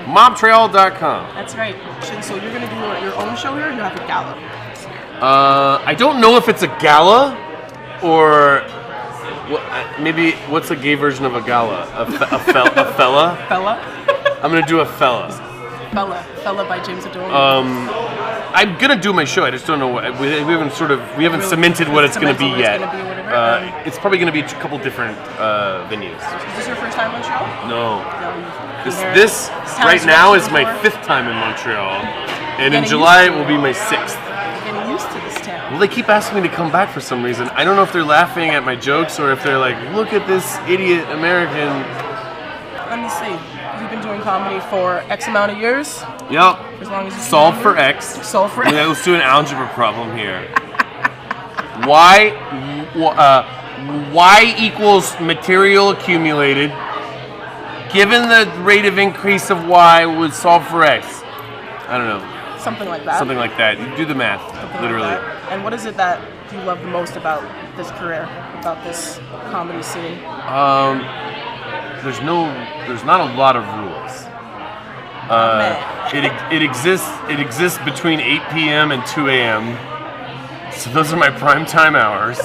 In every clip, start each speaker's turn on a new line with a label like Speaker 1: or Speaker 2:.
Speaker 1: Mobtreal.com.
Speaker 2: That's right. So you're going to do your own show here, or you have a gala?
Speaker 1: I don't know if it's a gala or maybe what's a gay version of a gala? A fella?
Speaker 2: Fella?
Speaker 1: I'm gonna do a fella.
Speaker 2: Fella by James Adomian.
Speaker 1: I'm gonna do my show. I just don't know what we haven't cemented what it's gonna be yet. It's probably gonna be a couple different venues.
Speaker 2: Is this your first time in Montreal?
Speaker 1: No. This right now is my 5th time in Montreal, and in July it will be my 6th.
Speaker 2: Getting used to this town.
Speaker 1: Well, they keep asking me to come back for some reason. I don't know if they're laughing at my jokes or if they're like, look at this idiot American.
Speaker 2: Let me see. You've been doing comedy for X amount of years?
Speaker 1: Yep.
Speaker 2: As long as
Speaker 1: Solve for X.
Speaker 2: Solve for X.
Speaker 1: Let's do an algebra problem here. Y equals material accumulated. Given the rate of increase of Y, would solve for X. I don't know.
Speaker 2: Something like that.
Speaker 1: Something like that. You do the math, literally.
Speaker 2: Like that. And what is it that you love the most about this career, about this comedy scene?
Speaker 1: There's not a lot of rules. It exists between 8 p.m. and 2 a.m. So those are my prime time hours.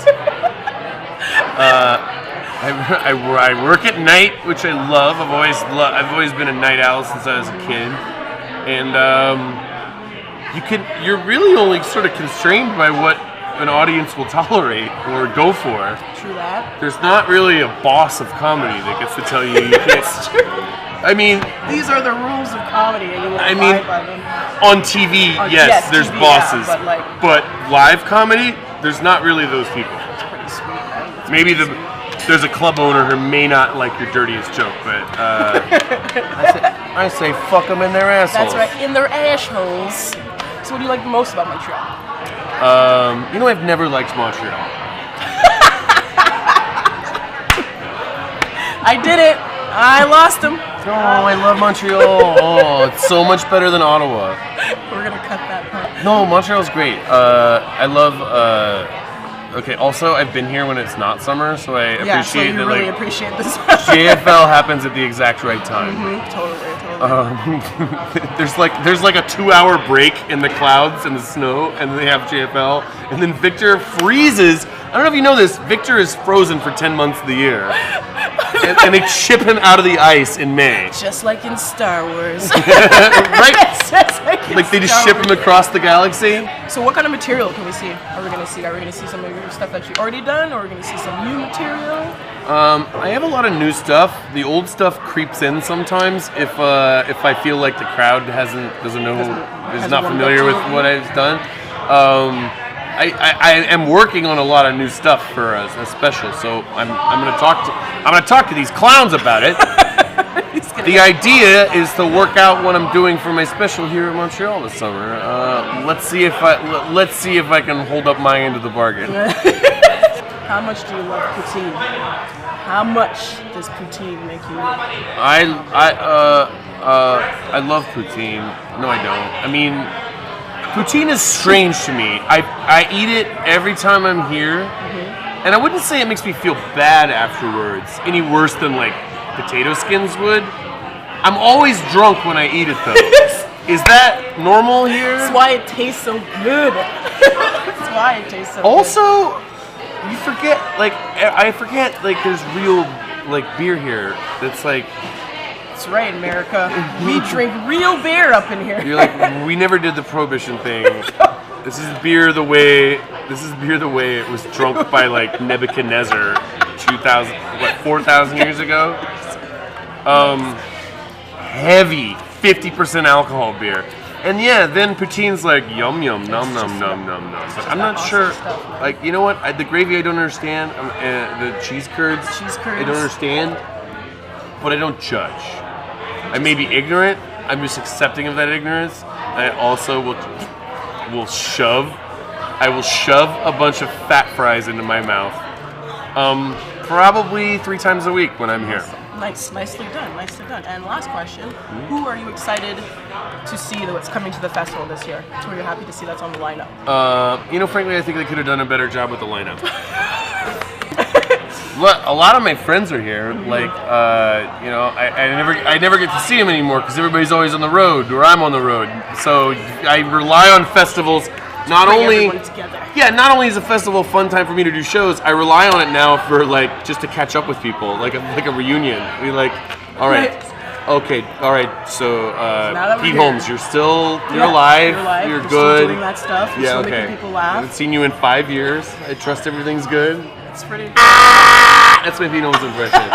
Speaker 1: I work at night, which I love. I've always been a night owl since I was a kid, and you're really only sort of constrained by what an audience will tolerate or go for.
Speaker 2: True that.
Speaker 1: There's not really a boss of comedy that gets to tell you can't. I mean,
Speaker 2: these are the rules of comedy, and you
Speaker 1: by them. On TV, yes, there's TV, bosses,
Speaker 2: yeah,
Speaker 1: but live comedy, there's not really those people.
Speaker 2: It's pretty sweet, man.
Speaker 1: Maybe there's a club owner who may not like your dirtiest joke, but I say fuck them in their assholes.
Speaker 2: That's right, in their assholes. So what do you like the most about Montreal?
Speaker 1: I've never liked Montreal.
Speaker 2: I did it. I lost him.
Speaker 1: Oh, I love Montreal. Oh, it's so much better than Ottawa.
Speaker 2: We're gonna cut that part.
Speaker 1: No, Montreal's great. I love. Okay. Also, I've been here when it's not summer, so I appreciate that.
Speaker 2: Really appreciate this.
Speaker 1: JFL happens at the exact right time.
Speaker 2: Mm-hmm, totally.
Speaker 1: There's like a 2-hour break in the clouds and the snow, and then they have JFL, and then Victor freezes. I don't know if you know this. Victor is frozen for 10 months of the year, and they ship him out of the ice in May.
Speaker 2: Just like in Star Wars,
Speaker 1: right? Like they just ship him across the galaxy.
Speaker 2: So, what kind of material can we see? Are we gonna see some of your stuff that you've already done, or are we gonna see some new material?
Speaker 1: I have a lot of new stuff. The old stuff creeps in sometimes if I feel like the crowd is not familiar with what I've done. I am working on a lot of new stuff for a special, so I'm gonna talk to these clowns about it. The idea is to work out what I'm doing for my special here in Montreal this summer. Let's see if I can hold up my end of the bargain.
Speaker 2: How much do you love poutine? How much does poutine make you?
Speaker 1: I love poutine. No, I don't. I mean, poutine is strange to me. I eat it every time I'm here, and I wouldn't say it makes me feel bad afterwards, any worse than like potato skins would. I'm always drunk when I eat it though. Is that normal here?
Speaker 2: That's why it tastes so good. That's why it tastes so good.
Speaker 1: Also, I forget there's real beer here. That's like.
Speaker 2: That's right, America. We drink real beer up in here.
Speaker 1: You're like, we never did the prohibition thing. This is beer the way it was drunk by like Nebuchadnezzar 4,000 years ago. Heavy 50% alcohol beer. And yeah, then poutine's like yum yum nom nom nom nom nom. But I'm not sure. Like, you know what? The gravy I don't understand. The cheese curds. I don't understand. But I don't judge. I may be ignorant. I'm just accepting of that ignorance. I also will shove a bunch of fat fries into my mouth. Probably 3 times a week when I'm here.
Speaker 2: Nicely done. And last question, who are you excited to see that's coming to the festival this year? Who are you happy to see that's on the lineup?
Speaker 1: Frankly, I think they could have done a better job with the lineup. Look, a lot of my friends are here. Like, you know, I never get to see them anymore because everybody's always on the road, or I'm on the road. So I rely on festivals. Not only is a festival a fun time for me to do shows, I rely on it now for like just to catch up with people, like a reunion. We like, all right, okay, all right. So Pete Holmes, you're alive, you're good.
Speaker 2: Still doing that stuff. You're
Speaker 1: Yeah,
Speaker 2: still
Speaker 1: okay.
Speaker 2: making people laugh.
Speaker 1: I haven't seen you in 5 years. I trust everything's good.
Speaker 2: It's pretty.
Speaker 1: That's my Pete Holmes impression.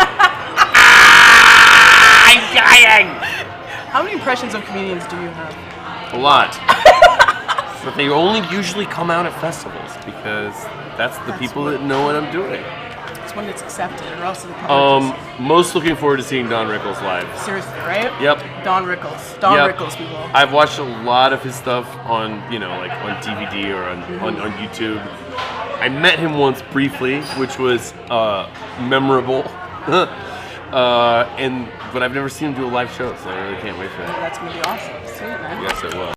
Speaker 1: I'm dying.
Speaker 2: How many impressions of comedians do you have?
Speaker 1: A lot. But they only usually come out at festivals because that's the people that know what I'm doing.
Speaker 2: It's when it's accepted, or else the public
Speaker 1: Most looking forward to seeing Don Rickles live.
Speaker 2: seriously, right?
Speaker 1: Yep.
Speaker 2: Don Rickles. Don
Speaker 1: Yep.
Speaker 2: Rickles, people.
Speaker 1: I've watched a lot of his stuff on, you know, like on DVD or on YouTube. I met him once briefly, which was memorable. But I've never seen him do a live show, so I really can't wait for that.
Speaker 2: That's gonna be awesome. Sweet, man.
Speaker 1: Yes, it will.